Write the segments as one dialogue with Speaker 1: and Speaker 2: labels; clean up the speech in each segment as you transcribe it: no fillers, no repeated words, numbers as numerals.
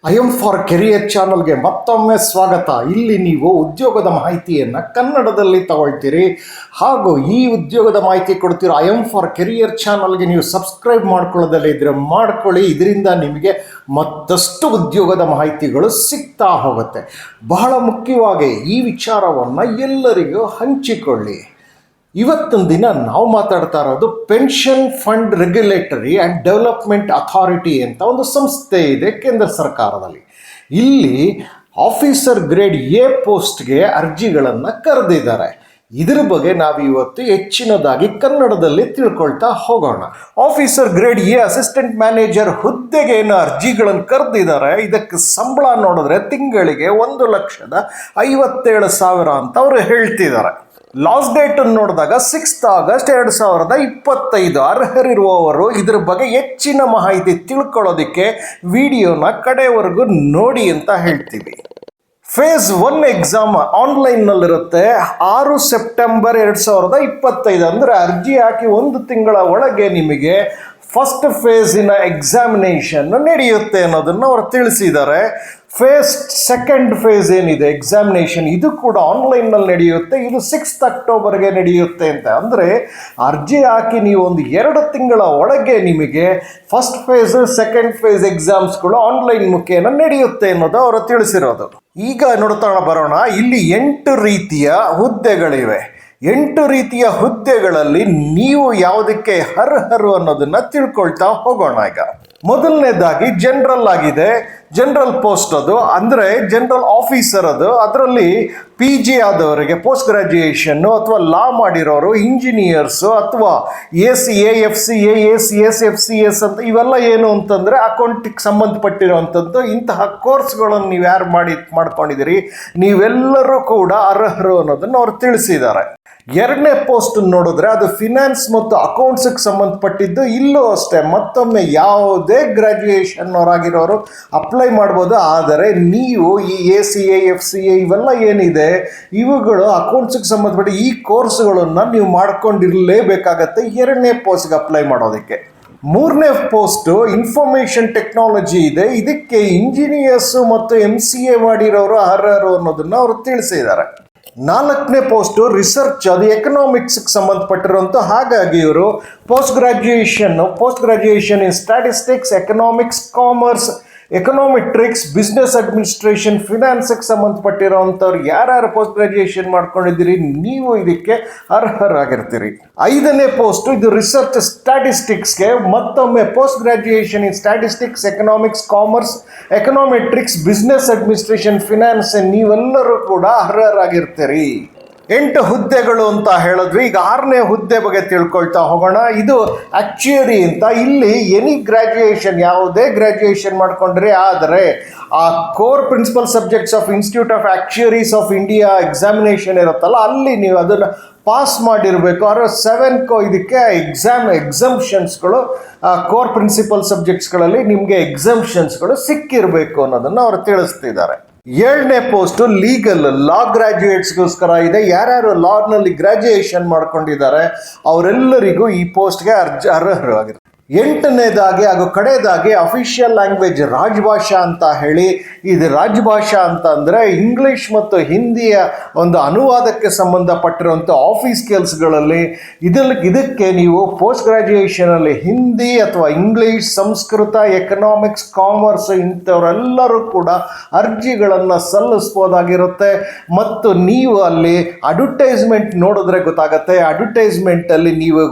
Speaker 1: I M for career ಚಾನಲ್ಗೆ ಮತ್ತೊಮ್ಮೆ ಸ್ವಾಗತ. ಇಲ್ಲಿ ನೀವು ಉದ್ಯೋಗದ ಮಾಹಿತಿಯನ್ನು ಕನ್ನಡದಲ್ಲಿ ತಗೊಳ್ತೀರಿ. ಹಾಗೂ ಈ ಉದ್ಯೋಗದ ಮಾಹಿತಿ ಕೊಡ್ತಿರೋ ಐ ಎಮ್ ಫಾರ್ ಕೆರಿಯರ್ ಚಾನಲ್ಗೆ ನೀವು ಸಬ್ಸ್ಕ್ರೈಬ್ ಮಾಡ್ಕೊಳ್ಳೋದಲ್ಲೇ ಇದ್ರೆ ಮಾಡ್ಕೊಳ್ಳಿ. ಇದರಿಂದ ನಿಮಗೆ ಮತ್ತಷ್ಟು ಉದ್ಯೋಗದ ಮಾಹಿತಿಗಳು ಸಿಗ್ತಾ ಹೋಗುತ್ತೆ. ಬಹಳ ಮುಖ್ಯವಾಗಿ ಈ ವಿಚಾರವನ್ನು ಎಲ್ಲರಿಗೂ ಹಂಚಿಕೊಳ್ಳಿ. ಇವತ್ತಿನ ದಿನ ನಾವು ಮಾತಾಡ್ತಾ ಇರೋದು pension fund regulatory and development authority ಅಂತ ಒಂದು ಸಂಸ್ಥೆ ಇದೆ ಕೇಂದ್ರ ಸರ್ಕಾರದಲ್ಲಿ. ಇಲ್ಲಿ ಆಫೀಸರ್ ಗ್ರೇಡ್ ಎ ಪೋಸ್ಟ್ಗೆ ಅರ್ಜಿಗಳನ್ನು ಕರೆದಿದ್ದಾರೆ. ಇದ್ರ ಬಗ್ಗೆ ನಾವು ಇವತ್ತು ಹೆಚ್ಚಿನದಾಗಿ ಕನ್ನಡದಲ್ಲಿ ತಿಳ್ಕೊಳ್ತಾ ಹೋಗೋಣ. Officer grade A assistant manager ಹುದ್ದೆಗೆ ಏನು ಅರ್ಜಿಗಳನ್ನು ಕರೆದಿದ್ದಾರೆ. ಇದಕ್ಕೆ ಸಂಬಳ ನೋಡಿದ್ರೆ ತಿಂಗಳಿಗೆ 1,57,000 ಅಂತ ಅವರು ಹೇಳ್ತಿದ್ದಾರೆ. ಲಾಸ್ಟ್ ಡೇಟ್ ನೋಡಿದಾಗ 6 ಆಗಸ್ಟ್ 2025. ಅರ್ಹರಿರುವವರು ಇದ್ರ ಬಗ್ಗೆ ಹೆಚ್ಚಿನ ಮಾಹಿತಿ ತಿಳ್ಕೊಳ್ಳೋದಕ್ಕೆ ವಿಡಿಯೋನ ಕಡೆವರೆಗೂ ನೋಡಿ ಅಂತ ಹೇಳ್ತೀವಿ. Face 1 exam ಆನ್ಲೈನ್ನಲ್ಲಿರುತ್ತೆ. 6 ಸೆಪ್ಟೆಂಬರ್ 2025 ಅಂದರೆ ಅರ್ಜಿ ಹಾಕಿ 1 ತಿಂಗಳ ಒಳಗೆ ನಿಮಗೆ ಫಸ್ಟ್ ಫೇಸಿನ ಎಕ್ಸಾಮಿನೇಷನ್ ನಡೆಯುತ್ತೆ ಅನ್ನೋದನ್ನು ಅವರು ತಿಳಿಸಿದ್ದಾರೆ. ಸೆಕೆಂಡ್ ಫೇಸ್ ಏನಿದೆ ಎಕ್ಸಾಮಿನೇಷನ್, ಇದು ಕೂಡ ಆನ್ಲೈನ್ನಲ್ಲಿ ನಡೆಯುತ್ತೆ. ಇದು 6 ಅಕ್ಟೋಬರ್ಗೆ ನಡೆಯುತ್ತೆ ಅಂತ. ಅಂದರೆ ಅರ್ಜಿ ಹಾಕಿ ನೀವು 2 ತಿಂಗಳ ಒಳಗೆ ನಿಮಗೆ ಫಸ್ಟ್ ಫೇಸ್ ಸೆಕೆಂಡ್ ಫೇಸ್ ಎಕ್ಸಾಮ್ಸ್ಗಳು ಆನ್ಲೈನ್ ಮುಖೇನ ನಡೆಯುತ್ತೆ ಅನ್ನೋದು ಅವರು ತಿಳಿಸಿರೋದು. ಈಗ ನೋಡ್ತಾ ಬರೋಣ. ಇಲ್ಲಿ 8 ರೀತಿಯ ಹುದ್ದೆಗಳಿವೆ. 8 ರೀತಿಯ ಹುದ್ದೆಗಳಲ್ಲಿ ನೀವು ಯಾವುದಕ್ಕೆ ಅರ್ಹರು ಅನ್ನೋದನ್ನ ತಿಳ್ಕೊಳ್ತಾ ಹೋಗೋಣ. ಈಗ ಮೊದಲನೇದಾಗಿ ಜನರಲ್ ಆಗಿದೆ. ಜನರಲ್ ಪೋಸ್ಟ್ ಅದು ಅಂದರೆ ಜನರಲ್ ಆಫೀಸರ್ ಅದು. ಅದರಲ್ಲಿ PG ಆದವರಿಗೆ, ಪೋಸ್ಟ್ ಗ್ರಾಜ್ಯುಯೇಷನ್ನು ಅಥವಾ ಲಾ ಮಾಡಿರೋರು, ಇಂಜಿನಿಯರ್ಸು ಅಥವಾ ACA, FCA, ACS, FCS ಅಂತ ಇವೆಲ್ಲ ಏನು ಅಂತಂದರೆ ಅಕೌಂಟಿಗೆ ಸಂಬಂಧಪಟ್ಟಿರೋವಂಥದ್ದು. ಇಂತಹ ಕೋರ್ಸ್ಗಳನ್ನು ನೀವು ಯಾರು ಮಾಡ್ಕೊಂಡಿದ್ದೀರಿ ನೀವೆಲ್ಲರೂ ಕೂಡ ಅರ್ಹರು ಅನ್ನೋದನ್ನು ಅವ್ರು ತಿಳಿಸಿದ್ದಾರೆ. 2ನೇ ಪೋಸ್ಟ್ ನೋಡಿದ್ರೆ ಅದು ಫಿನಾನ್ಸ್ ಮತ್ತು ಅಕೌಂಟ್ಸ್ಗೆ ಸಂಬಂಧಪಟ್ಟಿದ್ದು. ಇಲ್ಲೂ ಅಷ್ಟೇ ಮತ್ತೊಮ್ಮೆ ಯಾವುದೇ ಗ್ರ್ಯಾಜುಯೇಷನ್ ಅವರಾಗಿರೋರು ಅಪ್ಲೈ ಮಾಡ್ಬೋದು. ಆದರೆ ನೀವು ಈ ACA, FCA ಇವೆಲ್ಲ ಏನಿದೆ ಇವುಗಳು ಅಕೌಂಟ್ಸ್ಗೆ ಸಂಬಂಧಪಟ್ಟ ಈ ಕೋರ್ಸ್ಗಳನ್ನು ನೀವು ಮಾಡ್ಕೊಂಡಿರಲೇಬೇಕಾಗತ್ತೆ 2ನೇ ಪೋಸ್ಟ್ಗೆ ಅಪ್ಲೈ ಮಾಡೋದಕ್ಕೆ. 3ನೇ ಪೋಸ್ಟು ಇನ್ಫಾರ್ಮೇಷನ್ ಟೆಕ್ನಾಲಜಿ ಇದೆ. ಇದಕ್ಕೆ ಇಂಜಿನಿಯರ್ಸು ಮತ್ತು MCA ಮಾಡಿರೋರು ಅರ್ಹರು ಅನ್ನೋದನ್ನು ಅವರು ತಿಳಿಸಿದ್ದಾರೆ. 4ನೇ ಪೋಸ್ಟು ರಿಸರ್ಚ್, ಅದು ಎಕನಾಮಿಕ್ಸ್ಗೆ ಸಂಬಂಧಪಟ್ಟಿರುವಂಥ. ಹಾಗಾಗಿ ಇವರು post graduation in statistics, economics, commerce, econometrics, business administration, ಫಿನಾನ್ಸ್ಗೆ ಸಂಬಂಧಪಟ್ಟಿರೋವಂಥವ್ರು ಯಾರ್ಯಾರು ಪೋಸ್ಟ್ ಗ್ರಾಜ್ಯುಯೇಷನ್ ಮಾಡ್ಕೊಂಡಿದ್ದೀರಿ ನೀವು ಇದಕ್ಕೆ ಅರ್ಹರಾಗಿರ್ತೀರಿ. 5ನೇ ಪೋಸ್ಟು ಇದು ರಿಸರ್ಚ್ ಸ್ಟ್ಯಾಟಿಸ್ಟಿಕ್ಸ್ಗೆ. ಮತ್ತೊಮ್ಮೆ post graduation in statistics, economics, commerce, econometrics, business administration, finance ನೀವೆಲ್ಲರೂ ಕೂಡ ಅರ್ಹರಾಗಿರ್ತೀರಿ. 8 ಹುದ್ದೆಗಳು ಅಂತ ಹೇಳಿದ್ವಿ. ಈಗ 6ನೇ ಹುದ್ದೆ ಬಗ್ಗೆ ತಿಳ್ಕೊಳ್ತಾ ಹೋಗೋಣ. ಇದು ಆಕ್ಚುಯರಿ ಅಂತ. ಇಲ್ಲಿ ಎನಿ ಗ್ರಾಜ್ಯುಯೇಷನ್, ಯಾವುದೇ ಗ್ರಾಜ್ಯುಯೇಷನ್ ಮಾಡ್ಕೊಂಡ್ರೆ ಆದರೆ ಆ core principal subjects of institute of actuaries of India examination ಇರುತ್ತಲ್ಲ, ಅಲ್ಲಿ ನೀವು ಅದನ್ನು ಪಾಸ್ ಮಾಡಿರಬೇಕು. ಆದರೆ 7 ಇದಕ್ಕೆ ಎಕ್ಸಂಪ್ಷನ್ಸ್ಗಳು ಕೋರ್ ಪ್ರಿನ್ಸಿಪಲ್ ಸಬ್ಜೆಕ್ಟ್ಸ್ಗಳಲ್ಲಿ ನಿಮಗೆ ಎಕ್ಸಂಪ್ಷನ್ಸ್ಗಳು ಸಿಕ್ಕಿರಬೇಕು ಅನ್ನೋದನ್ನು ಅವರು ತಿಳಿಸ್ತಿದ್ದಾರೆ. 7ನೇ ಪೋಸ್ಟು ಲೀಗಲ್, ಲಾ ಗ್ರಾಜ್ಯುಯೇಟ್ಸ್ಗೋಸ್ಕರ ಇದೆ. ಯಾರ್ಯಾರು ಲಾನಲ್ಲಿ ಗ್ರಾಜ್ಯುಯೇಷನ್ ಮಾಡ್ಕೊಂಡಿದ್ದಾರೆ ಅವರೆಲ್ಲರಿಗೂ ಈ ಪೋಸ್ಟ್ಗೆ ಅರ್ಹರಾಗಿರ್ತಾರೆ. 8ನೇದಾಗಿ ಹಾಗೂ ಕಡೆಯದಾಗಿ ಅಫಿಷಿಯಲ್ ಲ್ಯಾಂಗ್ವೇಜ್ ರಾಜಭಾಷಾ ಅಂತ ಹೇಳಿ. ಇದು ರಾಜಭಾಷಾ ಅಂತ ಅಂದರೆ ಇಂಗ್ಲೀಷ್ ಮತ್ತು ಹಿಂದಿಯ ಒಂದು ಅನುವಾದಕ್ಕೆ ಸಂಬಂಧಪಟ್ಟಿರುವಂಥ ಆಫೀಸ್ ಕೆಲಸಗಳಲ್ಲಿ ಇದಕ್ಕೆ ನೀವು ಪೋಸ್ಟ್ ಗ್ರಾಜ್ಯುಯೇಷನಲ್ಲಿ ಹಿಂದಿ ಅಥವಾ ಇಂಗ್ಲೀಷ್, ಸಂಸ್ಕೃತ, ಎಕನಾಮಿಕ್ಸ್, ಕಾಮರ್ಸ್ ಇಂಥವರೆಲ್ಲರೂ ಕೂಡ ಅರ್ಜಿಗಳನ್ನು ಸಲ್ಲಿಸ್ಬೋದಾಗಿರುತ್ತೆ. ಮತ್ತು ನೀವು ಅಲ್ಲಿ ಅಡ್ವರ್ಟೈಸ್ಮೆಂಟ್ ನೋಡಿದ್ರೆ ಗೊತ್ತಾಗುತ್ತೆ. ಅಡ್ವರ್ಟೈಸ್ಮೆಂಟಲ್ಲಿ ನೀವು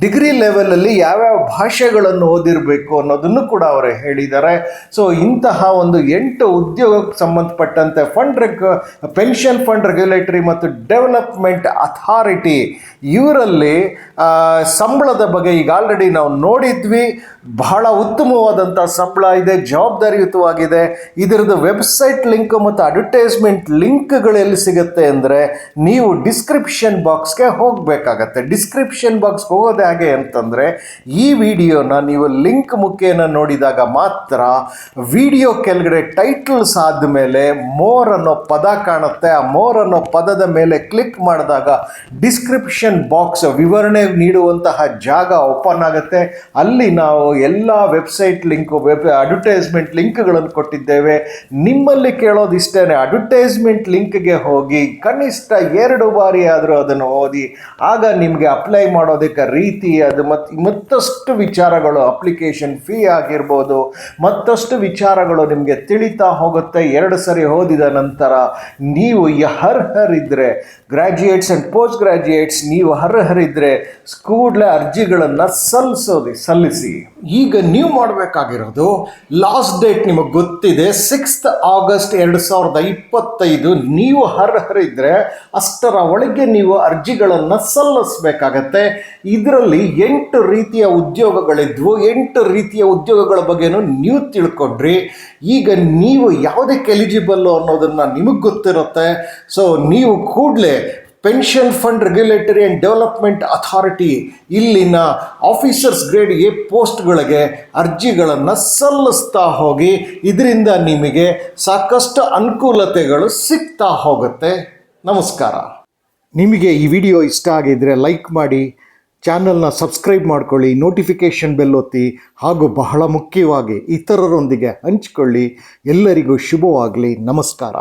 Speaker 1: ಡಿಗ್ರಿ ಲೆವೆಲಲ್ಲಿ ಯಾವ್ಯಾವ ಭಾಷೆಗಳನ್ನು ಓದಿರಬೇಕು ಅನ್ನೋದನ್ನು ಕೂಡ ಅವರು ಹೇಳಿದ್ದಾರೆ. ಸೊ ಇಂತಹ ಒಂದು 8 ಉದ್ಯೋಗಕ್ಕೆ ಸಂಬಂಧಪಟ್ಟಂತೆ ಪೆನ್ಷನ್ ಫಂಡ್ ರೆಗ್ಯುಲೇಟರಿ ಮತ್ತು ಡೆವಲಪ್ಮೆಂಟ್ ಅಥಾರಿಟಿ ಇವರಲ್ಲಿ ಸಂಬಳದ ಬಗ್ಗೆ ಈಗ ಆಲ್ರೆಡಿ ನಾವು ನೋಡಿದ್ವಿ. ಬಹಳ ಉತ್ತಮವಾದಂಥ ಸಂಬಳ ಇದೆ, ಜವಾಬ್ದಾರಿಯುತವಾಗಿದೆ. ಇದರದ್ದು ವೆಬ್ಸೈಟ್ ಲಿಂಕ್ ಮತ್ತು ಅಡ್ವರ್ಟೈಸ್ಮೆಂಟ್ ಲಿಂಕ್ಗಳು ಎಲ್ಲಿ ಸಿಗುತ್ತೆ ಅಂದರೆ ನೀವು ಡಿಸ್ಕ್ರಿಪ್ಷನ್ ಬಾಕ್ಸ್ಗೆ ಹೋಗಬೇಕಾಗತ್ತೆ. ಡಿಸ್ಕ್ರಿಪ್ಷನ್ ಬಾಕ್ಸ್ಗೆ ಹೋಗೋದು ಹೇಗೆ ಅಂತಂದರೆ ಈ ವಿಡಿಯೋನ ನೀವು ಲಿಂಕ್ ಮುಖೇನ ನೋಡಿದಾಗ ಮಾತ್ರ ವಿಡಿಯೋ ಕೆಳಗಡೆ ಟೈಟಲ್ಸ್ ಆದಮೇಲೆ ಮೋರ್ ಅನ್ನೋ ಪದ ಕಾಣುತ್ತೆ. ಆ ಮೋರ್ ಅನ್ನೋ ಪದದ ಮೇಲೆ ಕ್ಲಿಕ್ ಮಾಡಿದಾಗ ಡಿಸ್ಕ್ರಿಪ್ಷನ್ ಬಾಕ್ಸ್ ವಿವರಣೆ ನೀಡುವಂತಹ ಜಾಗ ಓಪನ್ ಆಗುತ್ತೆ. ಅಲ್ಲಿ ನಾವು ಎಲ್ಲ ವೆಬ್ಸೈಟ್ ಲಿಂಕು ಅಡ್ವರ್ಟೈಸ್ಮೆಂಟ್ ಲಿಂಕ್ಗಳನ್ನು ಕೊಟ್ಟಿದ್ದೇವೆ. ನಿಮ್ಮಲ್ಲಿ ಕೇಳೋದಿಷ್ಟೇ, ಅಡ್ವರ್ಟೈಸ್ಮೆಂಟ್ ಲಿಂಕ್ಗೆ ಹೋಗಿ ಕನಿಷ್ಠ 2 ಬಾರಿ ಆದರೂ ಅದನ್ನು ಓದಿ. ಆಗ ನಿಮಗೆ ಅಪ್ಲೈ ಮಾಡೋದಕ್ಕೆ ರೀತಿ ಅದು ಮತ್ತಷ್ಟು ವಿಚಾರಗಳು, ಅಪ್ಲಿಕೇಶನ್ ಫೀ ಆಗಿರ್ಬೋದು, ಮತ್ತಷ್ಟು ವಿಚಾರಗಳು ನಿಮಗೆ ತಿಳಿತಾ ಹೋಗುತ್ತೆ. 2 ಸರಿ ಓದಿದ ನಂತರ ನೀವು ಅರ್ಹರಿದ್ದರೆ, ಗ್ರ್ಯಾಜುಯೇಟ್ಸ್ ಆ್ಯಂಡ್ ಪೋಸ್ಟ್ ಗ್ರ್ಯಾಜುಯೇಟ್ಸ್ ನೀವು ಅರ್ಹರಿದ್ದರೆ ಕೂಡಲೇ ಅರ್ಜಿಗಳನ್ನು ಸಲ್ಲಿಸಿ. ಈಗ ನೀವು ಮಾಡಬೇಕಾಗಿರೋದು, ಲಾಸ್ಟ್ ಡೇಟ್ ನಿಮಗೆ ಗೊತ್ತಿದೆ 6 ಆಗಸ್ಟ್ 2025. ನೀವು ಅರ್ಹರಿದ್ದರೆ ಅಷ್ಟರ ಒಳಗೆ ನೀವು ಅರ್ಜಿಗಳನ್ನು ಸಲ್ಲಿಸಬೇಕಾಗತ್ತೆ. ಇದರಲ್ಲಿ 8 ರೀತಿಯ ಉದ್ಯೋಗಗಳಿದ್ವು. 8 ರೀತಿಯ ಉದ್ಯೋಗಗಳ ಬಗ್ಗೆನೂ ನೀವು ತಿಳ್ಕೊಂಡ್ರಿ. ಈಗ ನೀವು ಯಾವುದಕ್ಕೆ ಎಲಿಜಿಬಲ್ಲು ಅನ್ನೋದನ್ನು ನಿಮಗೆ ಗೊತ್ತಿರುತ್ತೆ. ಸೊ ನೀವು ಕೂಡಲೇ pension fund regulatory and development authority ಇಲ್ಲಿನ ಆಫೀಸರ್ಸ್ ಗ್ರೇಡ್ ಎ ಪೋಸ್ಟ್ಗಳಿಗೆ ಅರ್ಜಿಗಳನ್ನು ಸಲ್ಲಿಸ್ತಾ ಹೋಗಿ. ಇದರಿಂದ ನಿಮಗೆ ಸಾಕಷ್ಟು ಅನುಕೂಲತೆಗಳು ಸಿಗ್ತಾ ಹೋಗುತ್ತೆ. ನಮಸ್ಕಾರ. ನಿಮಗೆ ಈ ವಿಡಿಯೋ ಇಷ್ಟ ಆಗಿದ್ದರೆ ಲೈಕ್ ಮಾಡಿ, ಚಾನಲ್ನ ಸಬ್ಸ್ಕ್ರೈಬ್ ಮಾಡ್ಕೊಳ್ಳಿ, ನೋಟಿಫಿಕೇಷನ್ ಬೆಲ್ ಒತ್ತಿ, ಹಾಗೂ ಬಹಳ ಮುಖ್ಯವಾಗಿ ಇತರರೊಂದಿಗೆ ಹಂಚಿಕೊಳ್ಳಿ. ಎಲ್ಲರಿಗೂ ಶುಭವಾಗಲಿ. ನಮಸ್ಕಾರ.